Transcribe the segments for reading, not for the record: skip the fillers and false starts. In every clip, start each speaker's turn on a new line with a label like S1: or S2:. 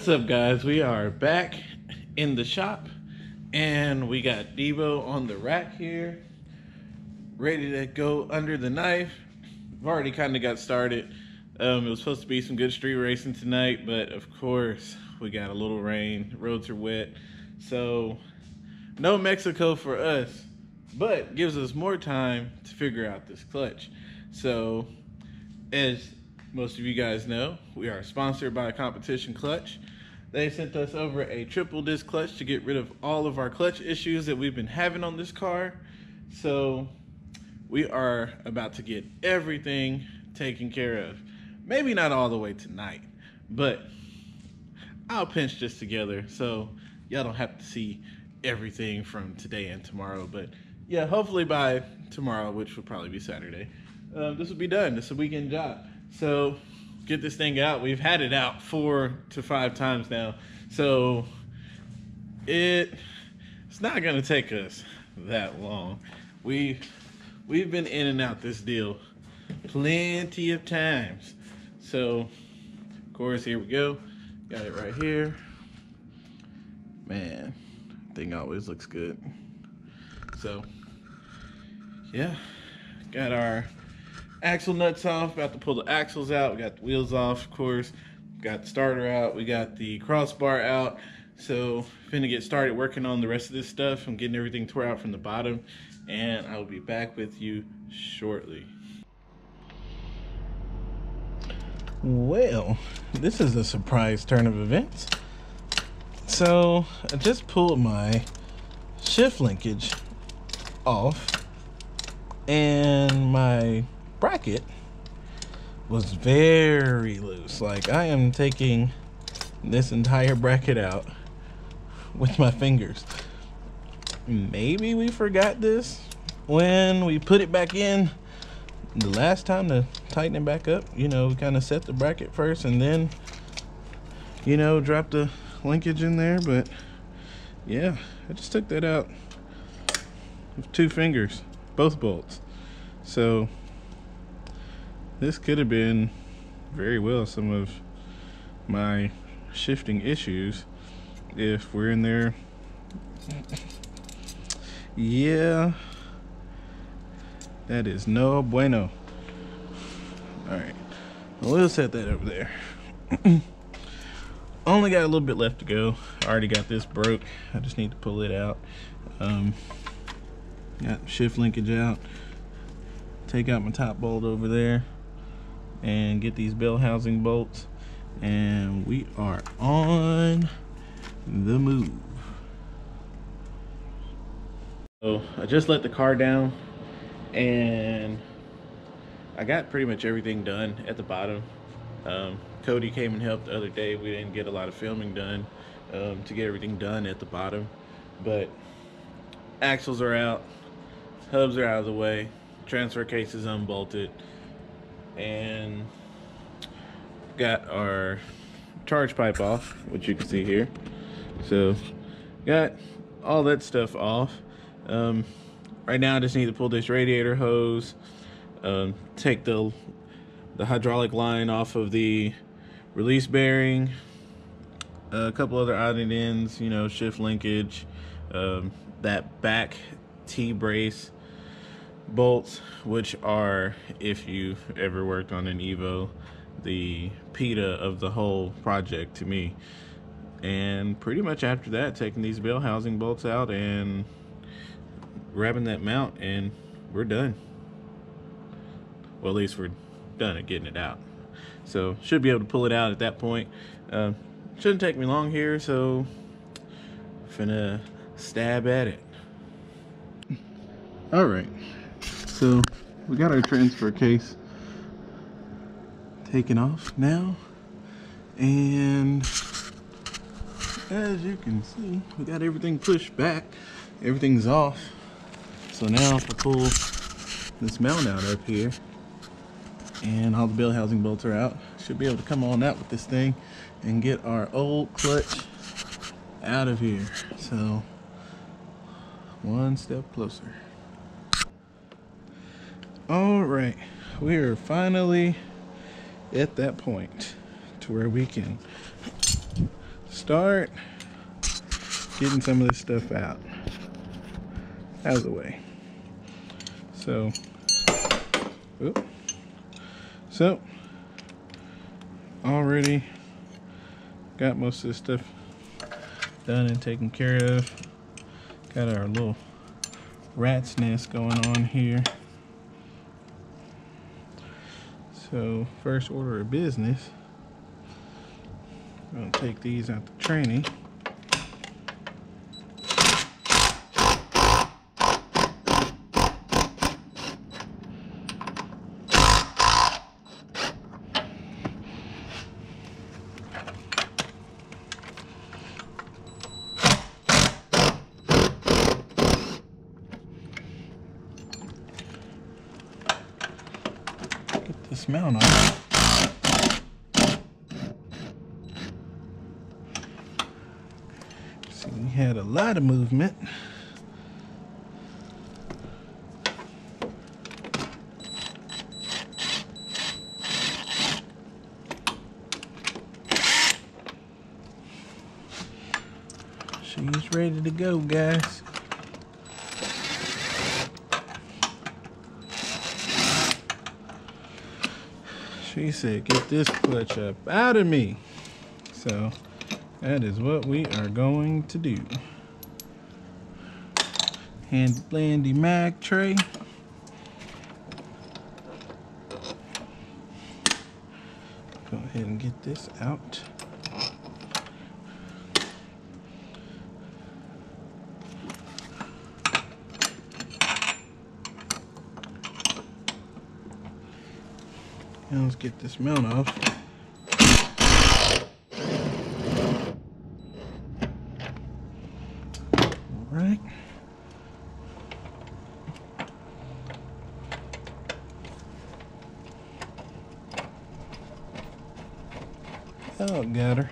S1: What's up, guys? We are back in the shop and we got Debo on the rack here, ready to go under the knife. I've already kind of got started. It was supposed to be some good street racing tonight, but of course we got a little rain, roads are wet, so no Mexico for us, but gives us more time to figure out this clutch. So as most of you guys know, we are sponsored by Competition Clutch. They sent us over a triple disc clutch to get rid of all of our clutch issues that we've been having on this car. So we are about to get everything taken care of. Maybe not all the way tonight, but I'll pinch this together so y'all don't have to see everything from today and tomorrow. But yeah, hopefully by tomorrow, which will probably be Saturday, this will be done. This is a weekend job. So get this thing out. We've had it out 4 to 5 times now, so it's not gonna take us that long. We've been in and out this deal plenty of times. So of course, here we go. Got it right here. Man, thing always looks good. So yeah, got our axle nuts off, about to pull the axles out. We got the wheels off, of course. Got the starter out. We got the crossbar out. So finna get started working on the rest of this stuff. I'm getting everything tore out from the bottom, and I will be back with you shortly. Well, this is a surprise turn of events. So I just pulled my shift linkage off, and my bracket was very loose. Like, I am taking this entire bracket out with my fingers. Maybe we forgot this when we put it back in the last time to tighten it back up. You know, we kind of set the bracket first and then, you know, drop the linkage in there. But yeah, I just took that out with 2 fingers, both bolts. So this could have been very well some of my shifting issues if we're in there. Yeah, that is no bueno. All right, we'll set that over there. Only got a little bit left to go. I already got this broke. I just need to pull it out. Got shift linkage out. Take out my top bolt over there and get these bell housing bolts, and we are on the move. So I just let the car down and I got pretty much everything done at the bottom. Cody came and helped the other day. We didn't get a lot of filming done to get everything done at the bottom, but axles are out, hubs are out of the way, transfer case is unbolted, and got our charge pipe off, which you can see here. So got all that stuff off. Right now I just need to pull this radiator hose, take the hydraulic line off of the release bearing, a couple other odd ends, you know, shift linkage, that back T-brace bolts, which are, if you've ever worked on an Evo, the PETA of the whole project to me. And pretty much after that, taking these bell housing bolts out and grabbing that mount, and we're done. Well, at least we're done at getting it out. So should be able to pull it out at that point. Shouldn't take me long here, so finna stab at it. All right. So we got our transfer case taken off now, and as you can see, we got everything pushed back, everything's off. So now if I pull this mount out up here and all the bell housing bolts are out, should be able to come on out with this thing and get our old clutch out of here. So one step closer. All right, we are finally at that point to where we can
S2: start getting some of this stuff out of the way. So, already got most of this stuff done and taken care of. Got our little rat's nest going on here. So, first order of business, I'm going to take these out the tranny. Get this mount on. See, we had a lot of movement. She's ready to go, guys. She said, get this clutch up out of me. So that is what we are going to do. Handy blandy mag tray. Go ahead and get this out. Now let's get this mount off. All right. Oh, got her.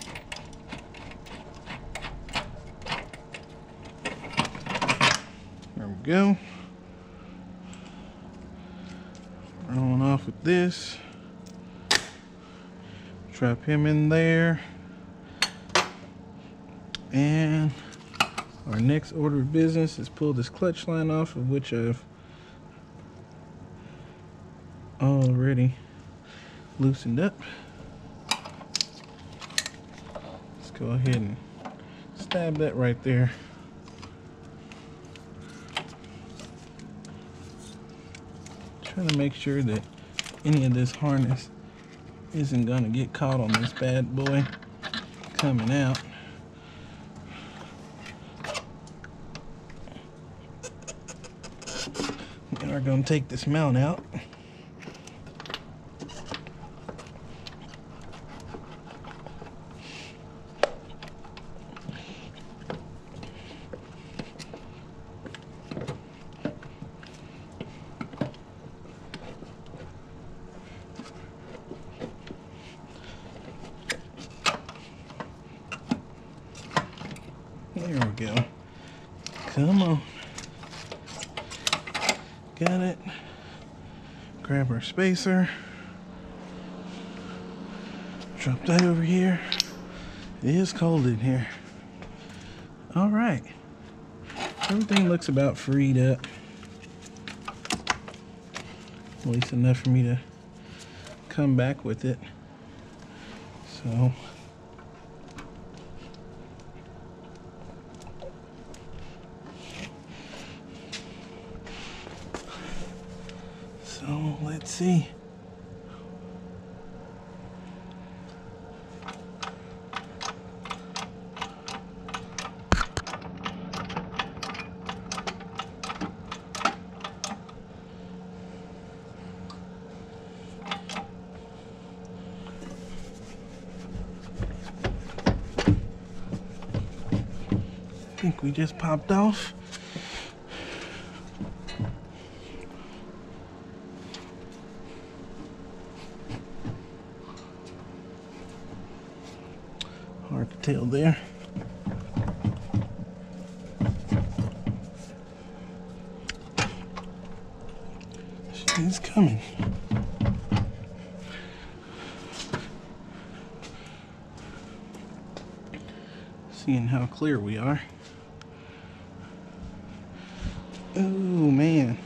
S2: There we go. Rolling off with this. Trap him in there. And our next order of business is pull this clutch line off, of which I've already loosened up. Let's go ahead and stab that right there. Trying to make sure that any of this harness isn't gonna get caught on this bad boy coming out. And we're gonna take this mount out. There we go. Come on. Got it. Grab our spacer. Drop that over here. It is cold in here. All right. Everything looks about freed up. At least enough for me to come back with it. So let's see. I think we just popped off. Hard to tell there. She's coming. seeing how clear we are. Oh man.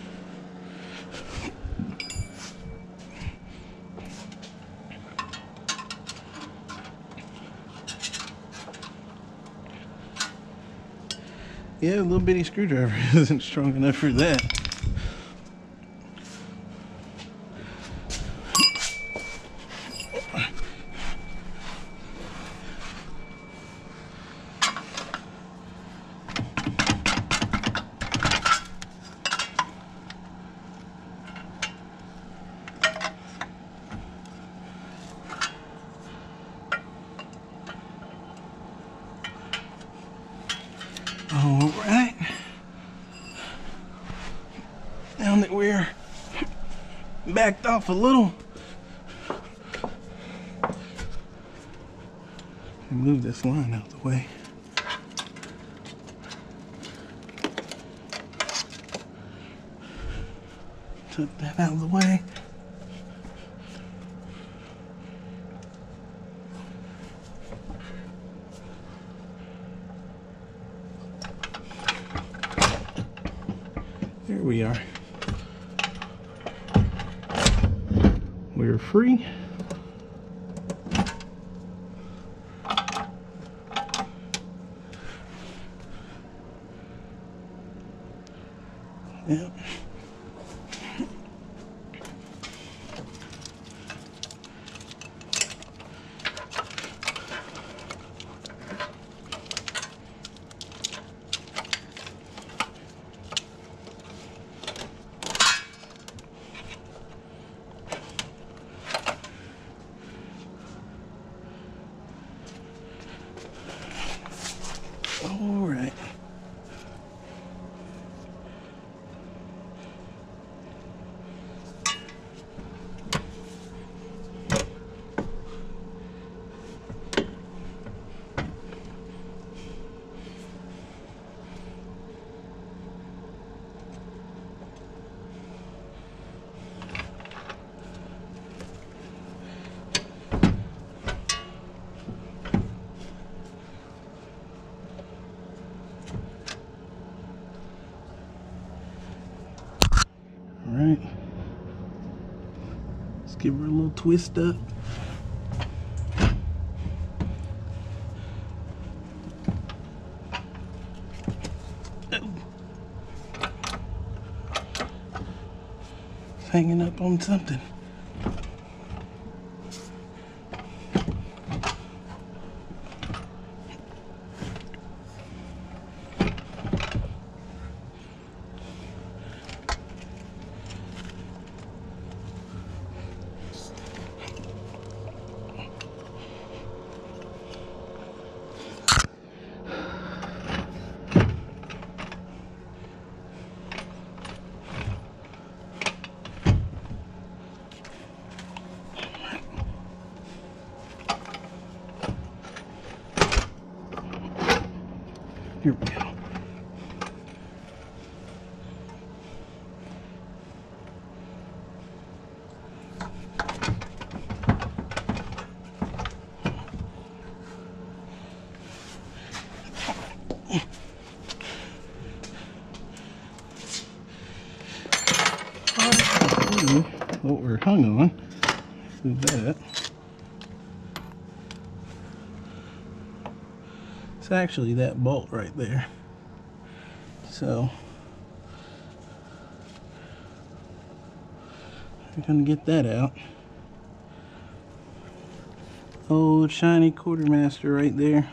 S2: Yeah, a little bitty screwdriver isn't strong enough for that. All right. Now that we're backed off a little, move this line out of the way. Tuck that out of the way. There we are. We're free. Yep. All right. All right. Let's give her a little twist up. It's hanging up on something. Here we go. What we're hung on, do that. It's actually that bolt right there. So we're gonna get that out. Old shiny quartermaster right there.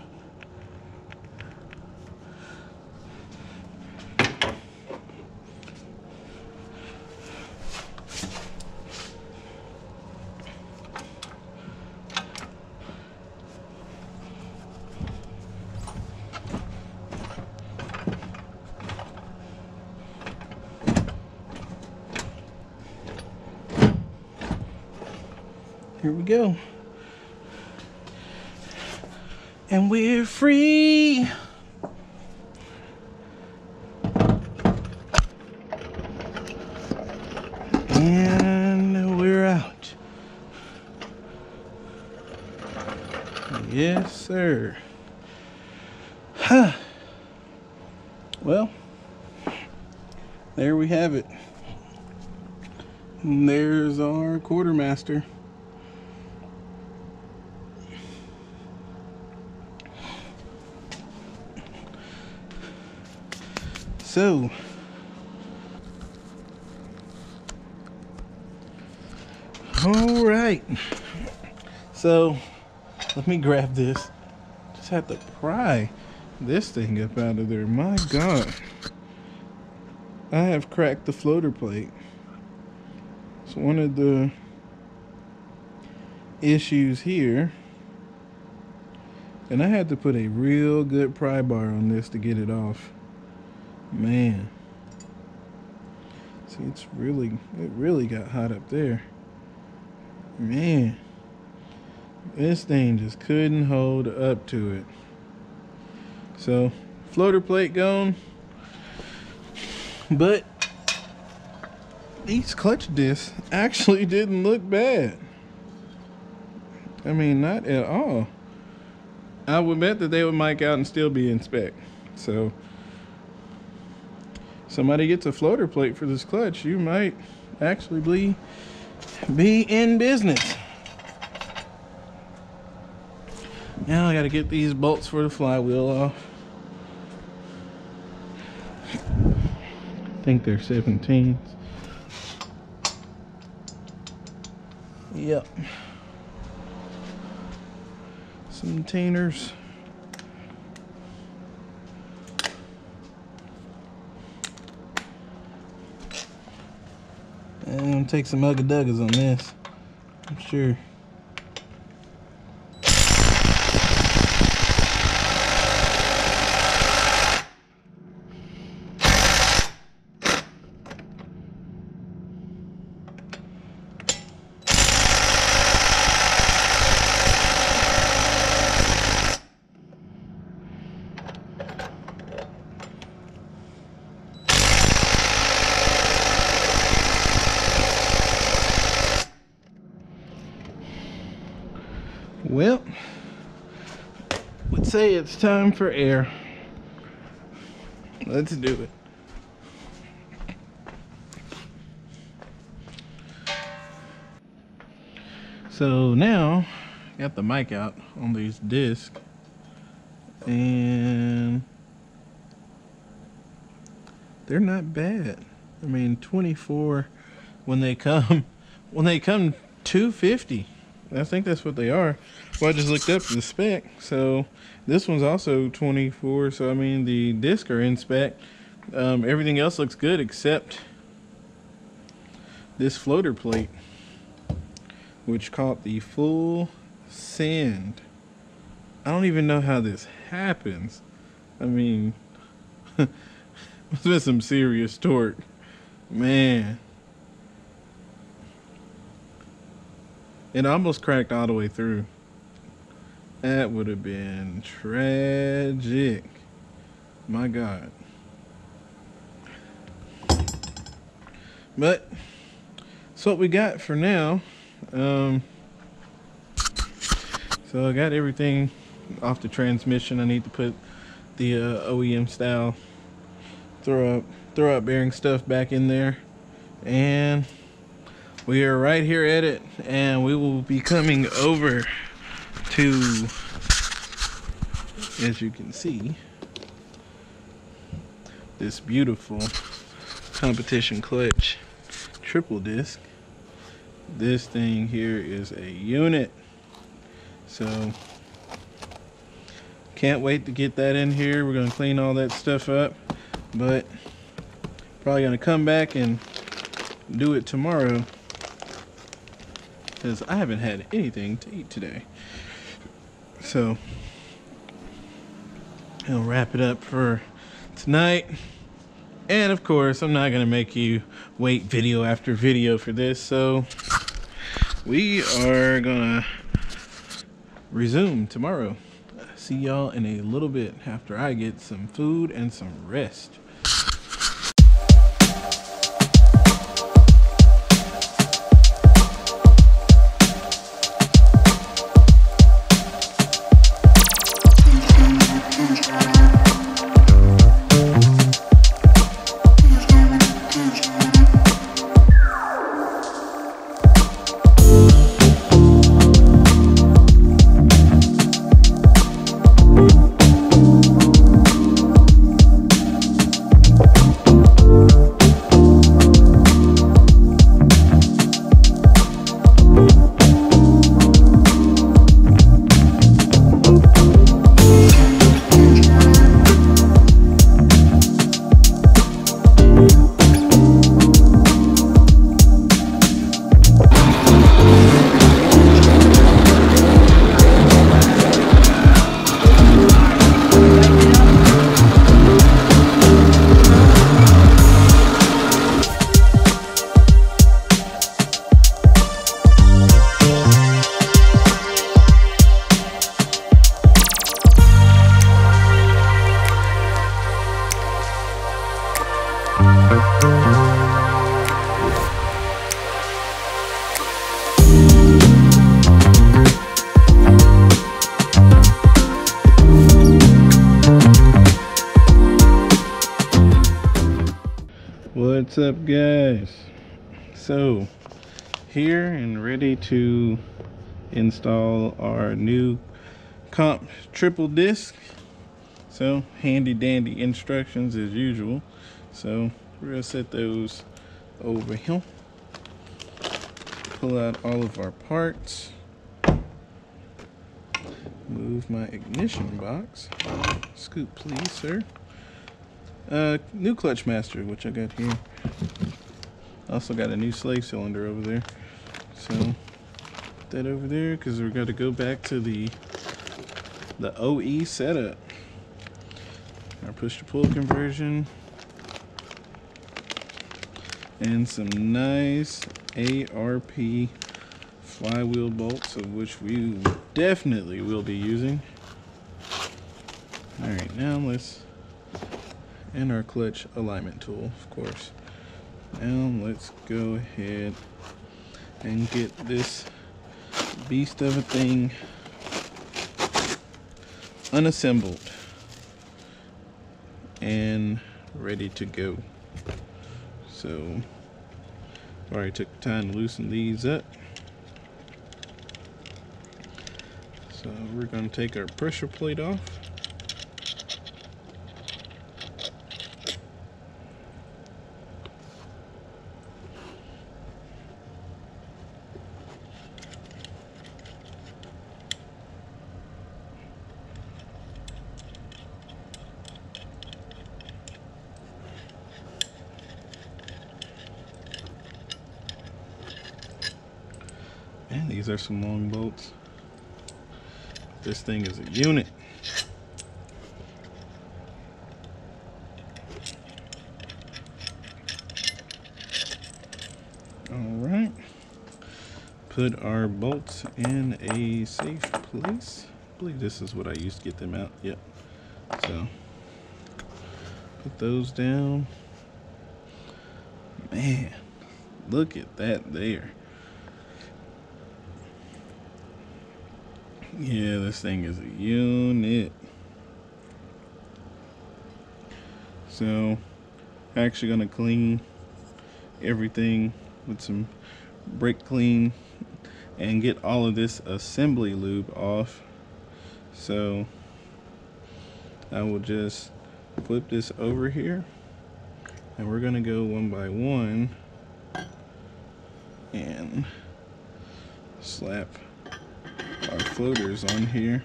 S2: Here we go. And we're free. And we're out. Yes, sir. Well, there we have it. And there's our quartermaster. So, all right. So, let me grab this. Just have to pry this thing up out of there. My God. I have cracked the floater plate. It's one of the issues here. And I had to put a real good pry bar on this to get it off. Man. See, it really got hot up there. Man. This thing just couldn't hold up to it. So, floater plate gone. But these clutch discs actually didn't look bad. I mean, not at all. I would bet that they would mic out and still be in spec. So, somebody gets a floater plate for this clutch, you might actually be in business. Now I gotta get these bolts for the flywheel off. I think they're 17s. Yep. Some tainers. And I'm gonna take some ugga-duggas on this, I'm sure. Well, let's say it's time for air. Let's do it. So now, got the mic out on these discs, and they're not bad. I mean, 24 when they come 250. I think that's what they are. Well, I just looked up the spec. So this one's also 24. So I mean, the discs are in spec. Everything else looks good except this floater plate, which caught the full send. I don't even know how this happens. I mean, must have been some serious torque, man. It almost cracked all the way through. That would have been tragic. My God. But that's what we got for now. So I got everything off the transmission. I need to put the OEM style throw up bearing stuff back in there, and we are right here at it, and we will be coming over to, as you can see, this beautiful competition clutch triple disc. This thing here is a unit, so can't wait to get that in here. We're gonna clean all that stuff up, but probably gonna come back and do it tomorrow because I haven't had anything to eat today. So I'll wrap it up for tonight. And of course, I'm not gonna make you wait video after video for this, so we are gonna resume tomorrow. See y'all in a little bit after I get some food and some rest. What's up, guys? So here and ready to install our new comp triple disc. So handy dandy instructions as usual. So we're gonna set those over here. Pull out all of our parts. Move my ignition box. Scoop, please, sir. New clutch master, which I got here. Also got a new slave cylinder over there. So put that over there because we're going to go back to the OE setup. Our push to pull conversion. And some nice ARP flywheel bolts, of which we definitely will be using. Alright, now let's, and our clutch alignment tool, of course. Now let's go ahead and get this beast of a thing unassembled and ready to go. So already took time to loosen these up. So we're going to take our pressure plate off. And these are some long bolts. This thing is a unit. Alright. Put our bolts in a safe place. I believe this is what I used to get them out. Yep. So put those down. Man, look at that there. Yeah, this thing is a unit. So, actually gonna clean everything with some brake clean and get all of this assembly lube off. So, I will just flip this over here and we're gonna go one by one and slap our floaters on here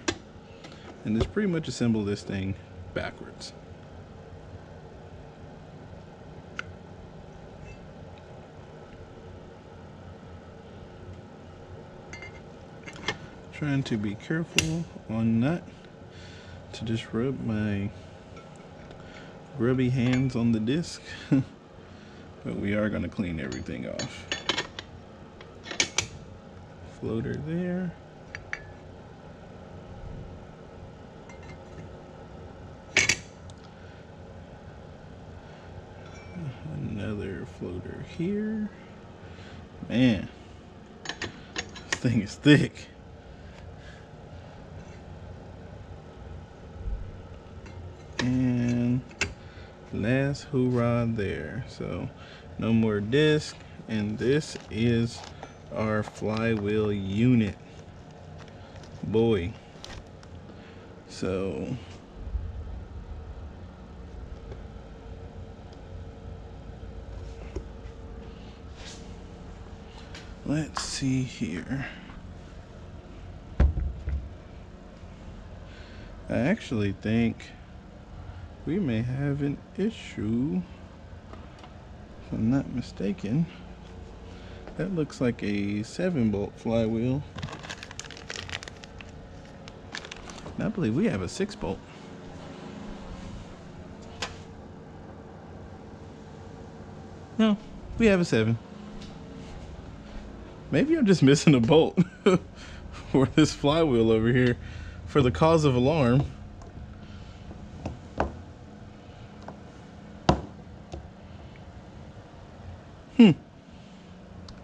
S2: and just pretty much assemble this thing backwards. Trying to be careful on not to just rub my grubby hands on the disc, but we are going to clean everything off. Floater there. Another floater here. Man, this thing is thick. And last hoorah there. So no more disc, and this is our flywheel unit. Boy. So let's see here. I actually think we may have an issue, if I'm not mistaken. That looks like a 7-bolt flywheel. And I believe we have a 6-bolt. No, we have a 7. Maybe I'm just missing a bolt for this flywheel over here for the cause of alarm.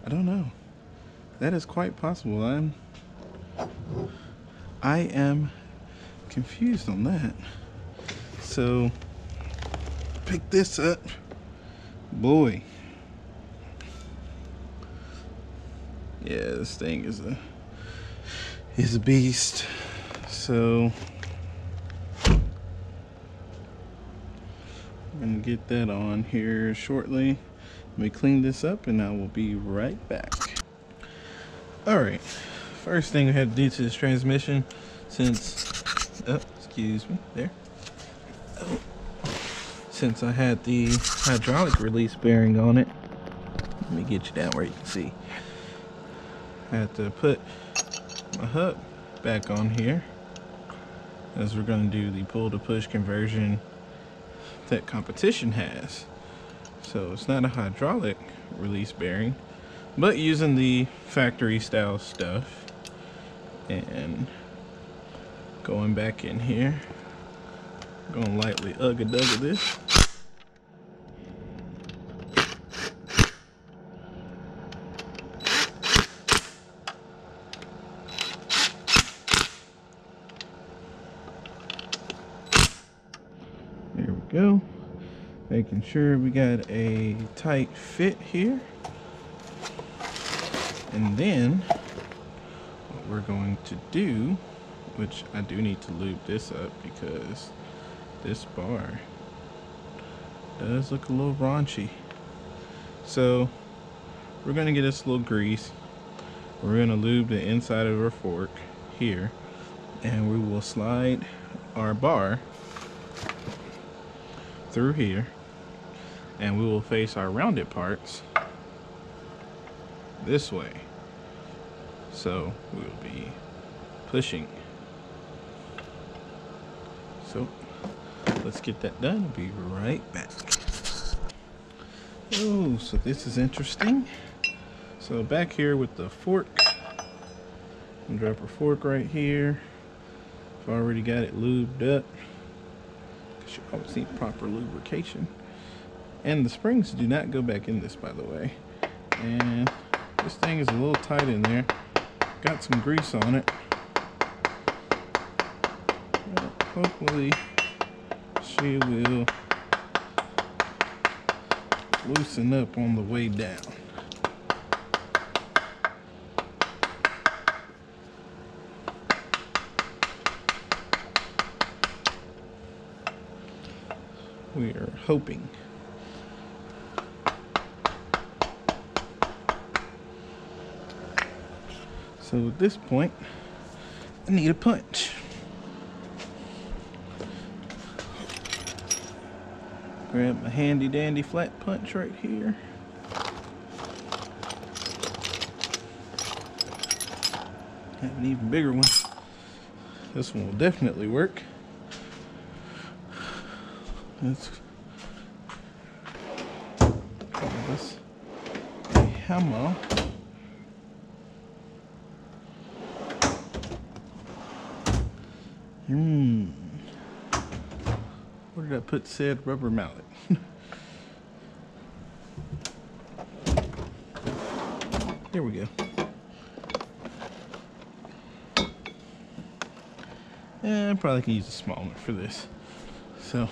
S2: I don't know. That is quite possible. I am confused on that. So pick this up Boy. Yeah, this thing is a beast. So I'm gonna get that on here shortly. Let me clean this up and I will be right back. Alright, first thing we had to do to this transmission, since, oh, excuse me, there. Oh. Since I had the hydraulic release bearing on it, let me get you down where you can see. I had to put my hub back on here, as we're going to do the pull to push conversion that competition has. So it's not a hydraulic release bearing, but using the factory style stuff. And going back in here, going lightly ugga-dugga this. There we go. Making sure we got a tight fit here. And then what we're going to do, which I do need to lube this up because this bar does look a little raunchy. So we're going to get us a little grease. We're going to lube the inside of our fork here, and we will slide our bar through here, and we will face our rounded parts this way. So we will be pushing. So let's get that done. I'll be right back. Oh, so this is interesting. So back here with the fork, I'm gonna drop our fork right here. I've already got it lubed up. You always need proper lubrication. And the springs do not go back in this, by the way. And this thing is a little tight in there. Got some grease on it. Well, hopefully she will loosen up on the way down. We are hoping. So at this point, I need a punch. Grab my handy dandy flat punch right here. Have an even bigger one. This one will definitely work. Let's give this a hammer. Where did I put said rubber mallet? There we go. I probably can use a small one for this. So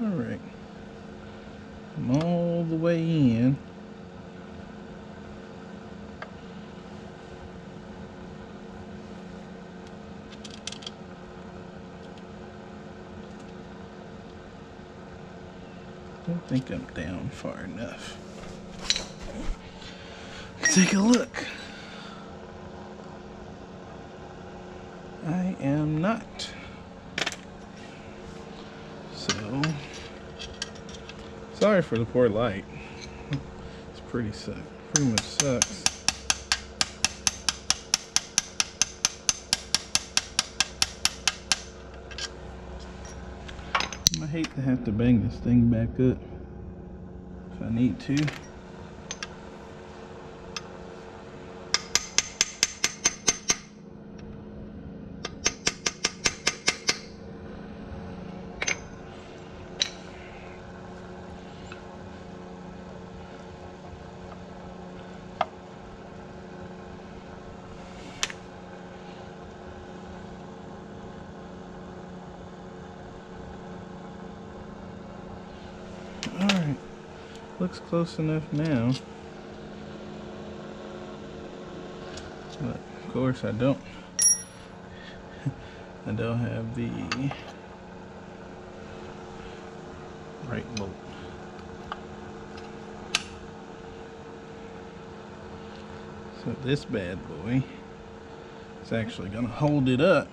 S2: Alright. I'm all the way in. I don't think I'm down far enough. Take a look. I am not. So, sorry for the poor light. It's pretty much sucks. I hate to have to bang this thing back up if I need to. Alright, looks close enough now. But of course I don't have the right bolt. So this bad boy is actually gonna hold it up.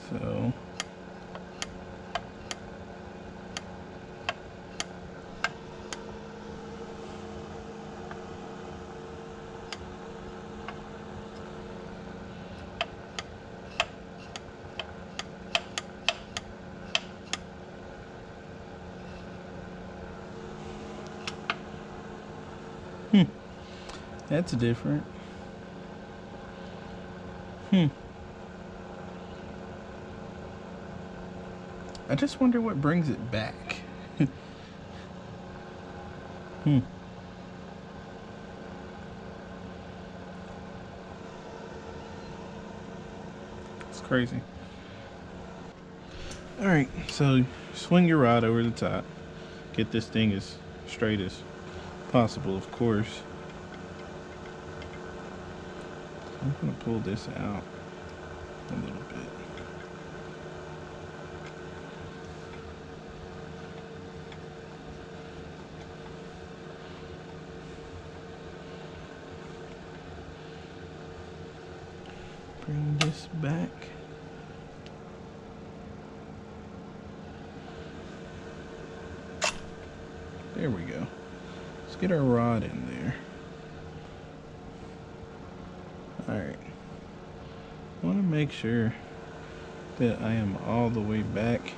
S2: So that's different. I just wonder what brings it back. It's crazy. Alright, so swing your rod over the top. Get this thing as straight as possible, of course. I'm going to pull this out a little bit. Bring this back. There we go. Let's get our rod in there. Alright. I want to make sure that I am all the way back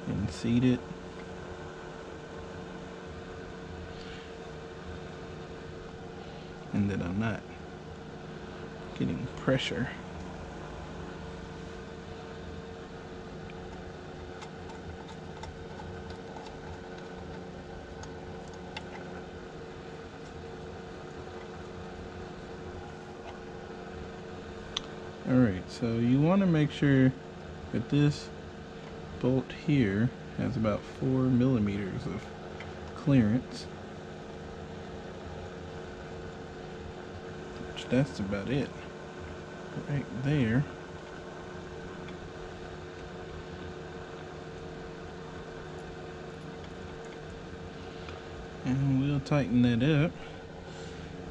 S2: and seated. And that I'm not getting pressure. Alright, so you want to make sure that this bolt here has about 4 millimeters of clearance. Which that's about it. Right there. And we'll tighten that up.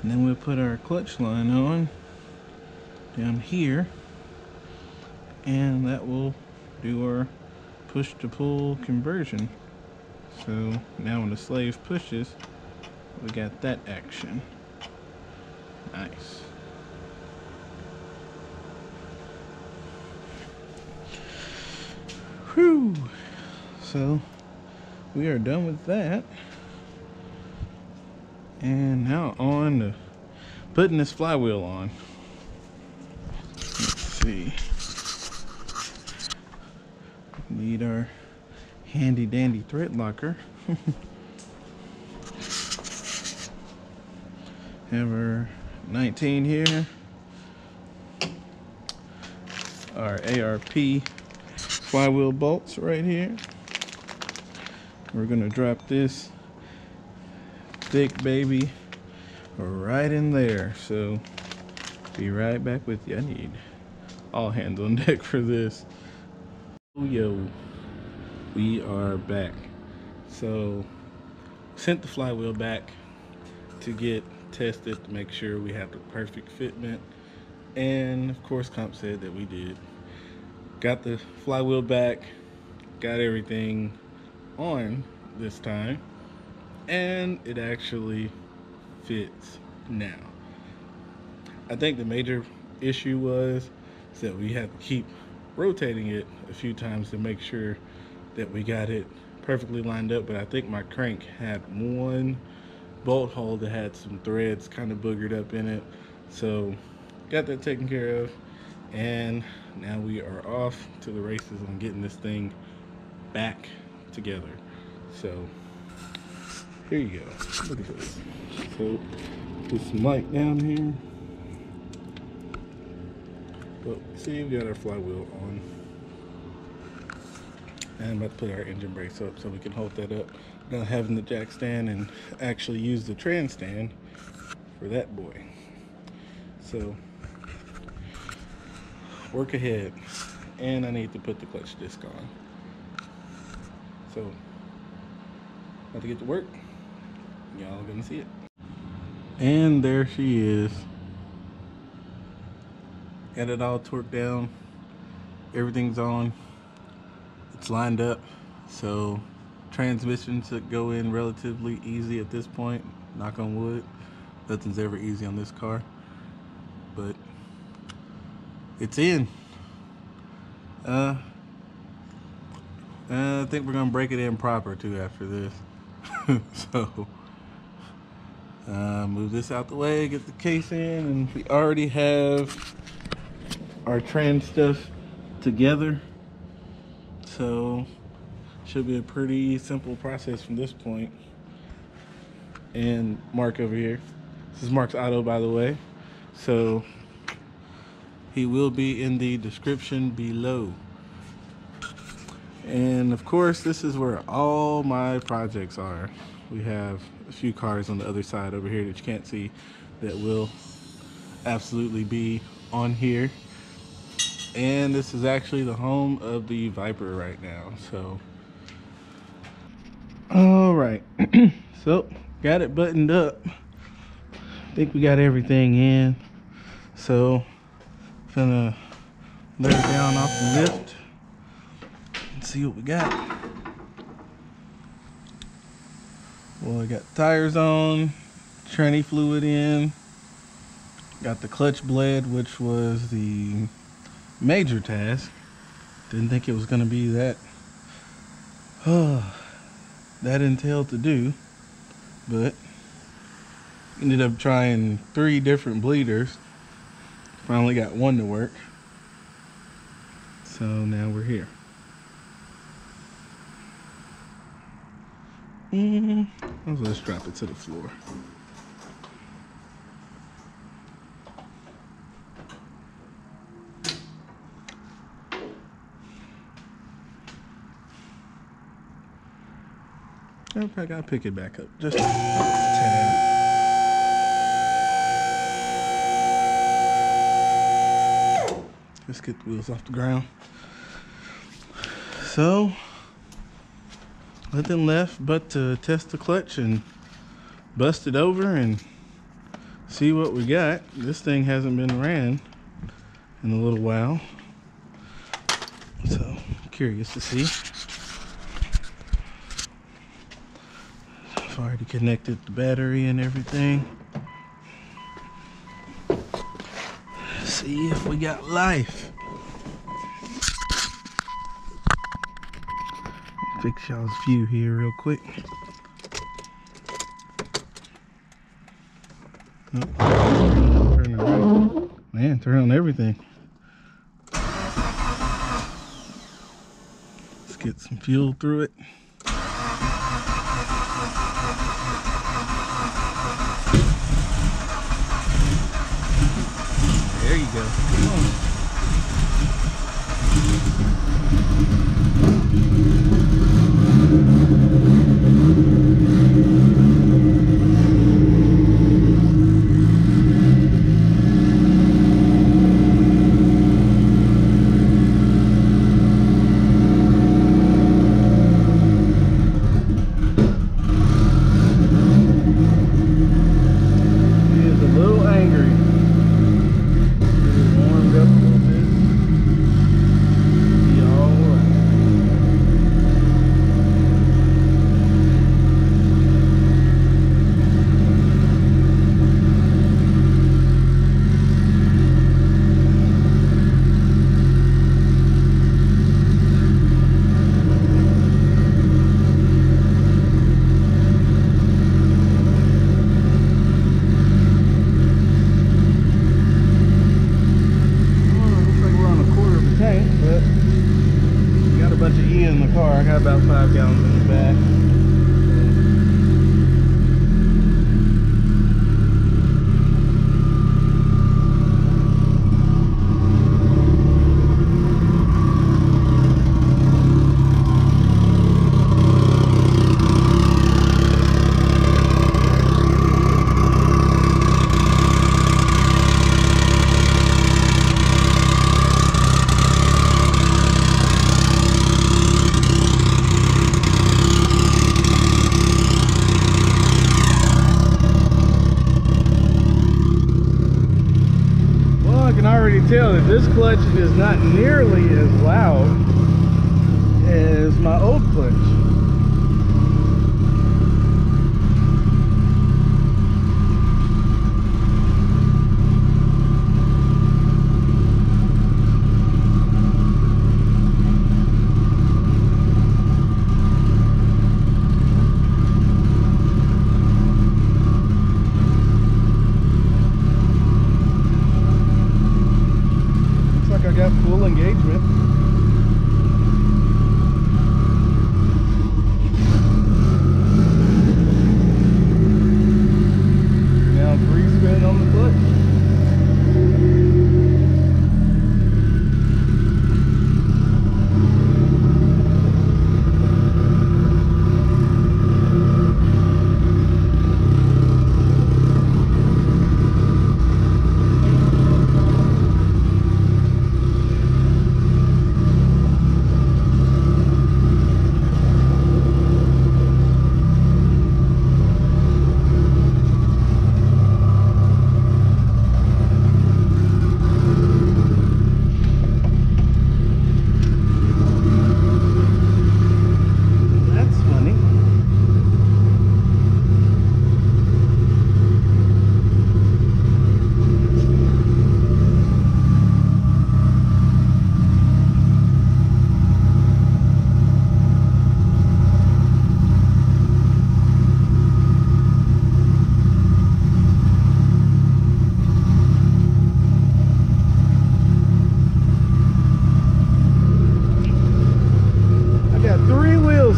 S2: And then we'll put our clutch line on down here, and that will do our push to pull conversion. So now when the slave pushes, we got that action. Nice. Whew. So we are done with that, and now on to putting this flywheel on. See, need our handy dandy thread locker. Have our 19 here, our ARP flywheel bolts right here. We're gonna drop this thick baby right in there. So be right back with you. I need all hands on deck for this. Oh, yo, we are back. So sent the flywheel back to get tested to make sure we have the perfect fitment, and of course comp said that we did. Got the flywheel back, got everything on this time, and it actually fits now. I think the major issue was that we had to keep rotating it a few times to make sure that we got it perfectly lined up, but I think my crank had one bolt hole that had some threads kind of boogered up in it. So got that taken care of, and now we are off to the races on getting this thing back together. So here you go. Look at this. So put some light down here. But see, we got our flywheel on. And I'm about to put our engine brakes up so we can hold that up without having the jack stand and actually use the trans stand for that boy. So work ahead, and I need to put the clutch disc on. So about to get to work. Y'all gonna see it. And there she is. Got it all torqued down. Everything's on. It's lined up. So transmission should go in relatively easy at this point. Knock on wood. Nothing's ever easy on this car. But it's in. I think we're gonna break it in proper too after this. So move this out the way, get the case in, and we already have our trans stuff together. So should be a pretty simple process from this point. And Mark over here. This is Mark's auto, by the way. So he will be in the description below. And of course, this is where all my projects are. We have a few cars on the other side over here that you can't see that will absolutely be on here. And this is actually the home of the Viper right now. So all right. So got it buttoned up. I think we got everything in. So gonna let it down off the lift and see what we got. Well, I got tires on, tranny fluid in, got the clutch bled, which was the major task. Didn't think it was gonna be that that entailed to do, but ended up trying 3 different bleeders. Finally got one to work. So now we're here. Let's drop it to the floor. I gotta pick it back up just a tad. Let's get the wheels off the ground. So nothing left but to test the clutch and bust it over and see what we got. This thing hasn't been ran in a little while, so curious to see. I've already connected the battery and everything. See if we got life. Fix y'all's view here real quick. Oh, turn it around. Man, turn on everything. Let's get some fuel through it. There you go. Come on. in the car. I got about 5 gallons in the back. Tell that this clutch is not nearly as loud as my old clutch. I got full engagement. Now 3 spin on the clutch.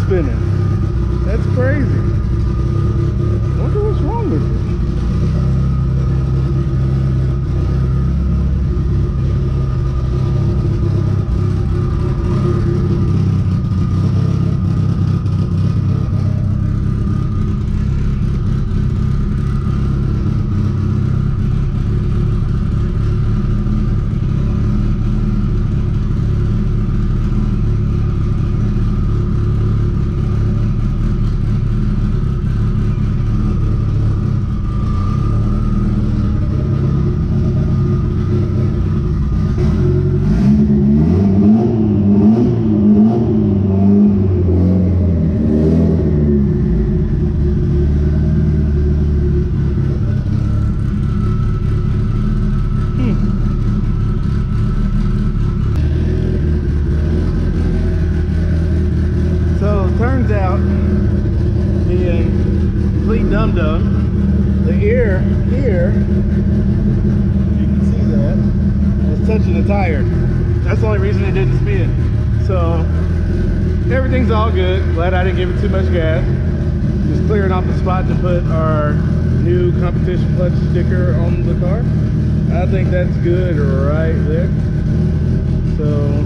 S2: Spinning. That's crazy. I wonder what's wrong with it. Turns out, being complete dum-dum, the ear here, you can see that, is touching the tire. That's the only reason it didn't spin. So, everything's all good. Glad I didn't give it too much gas. Just clearing off the spot to put our new competition clutch sticker on the car. I think that's good right there. So,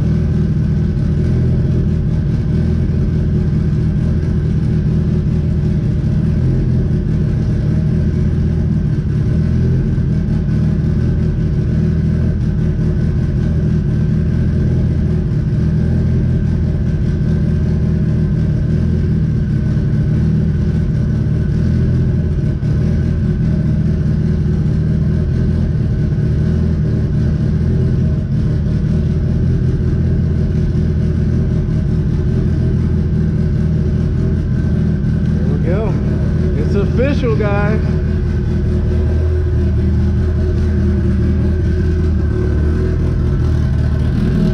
S2: official, guys.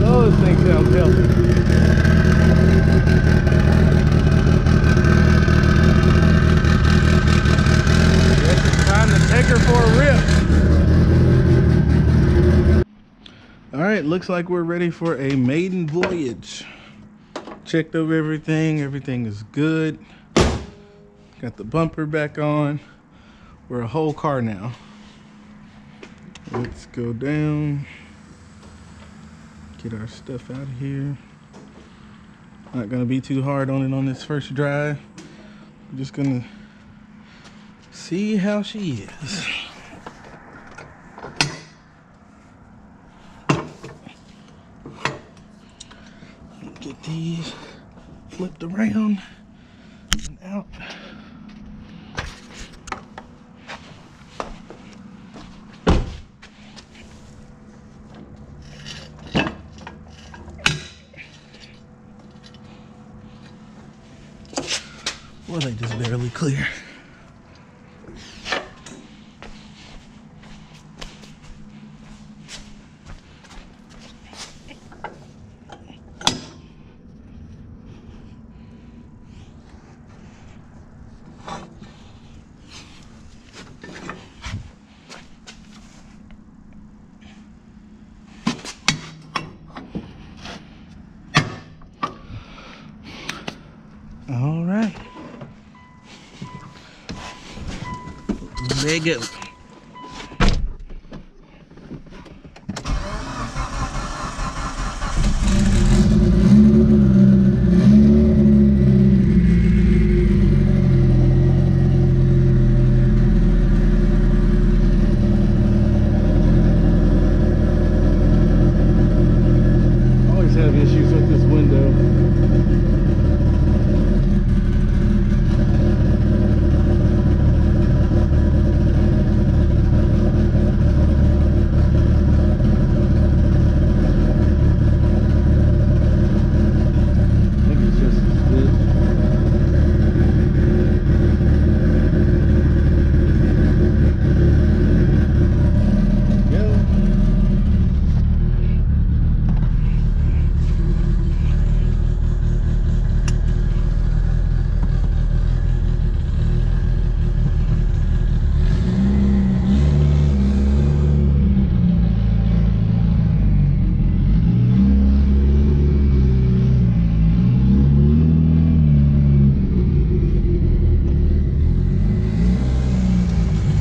S2: Oh, this thing sounds healthy. Guess it's time to take her for a rip. All right, looks like we're ready for a maiden voyage. checked over everything. Everything is good. Got the bumper back on. We're a whole car now. Let's go down. Get our stuff out of here. Not gonna be too hard on it on this first drive. I'm just gonna see how she is. Get these flipped around and out. Well, they just barely clear. All right. There you go. Always have issues with this window.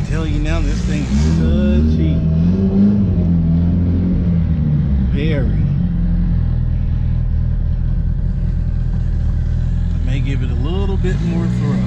S2: Tell you now, this thing is so cheap. Very. I may give it a little bit more throw.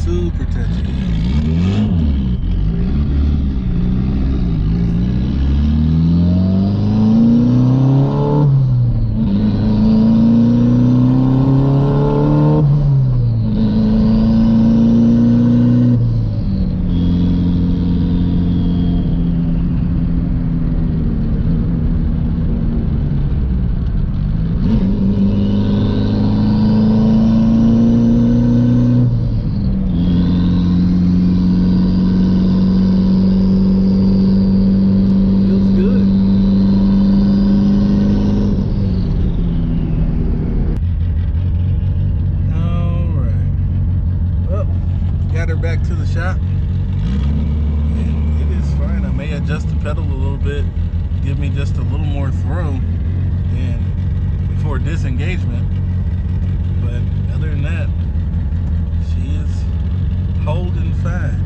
S2: Super touchy. Got her back to the shop, and it is fine. I may adjust the pedal a little bit, give me just a little more throw than before disengagement, but other than that, she is holding fine.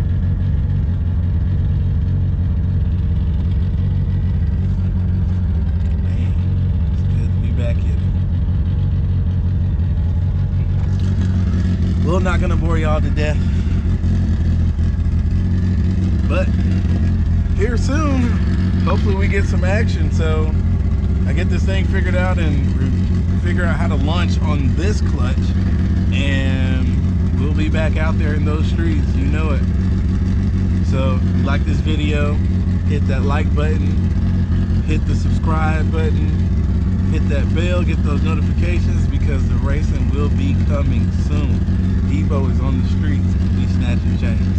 S2: y'all to death. But here soon, hopefully we get some action. So I get this thing figured out and figure out how to launch on this clutch, and we'll be back out there in those streets, you know it. So if you like this video, hit that like button, hit the subscribe button, hit that bell, get those notifications, because the racing will be coming soon. Debo is on the streets, he's snatching chains.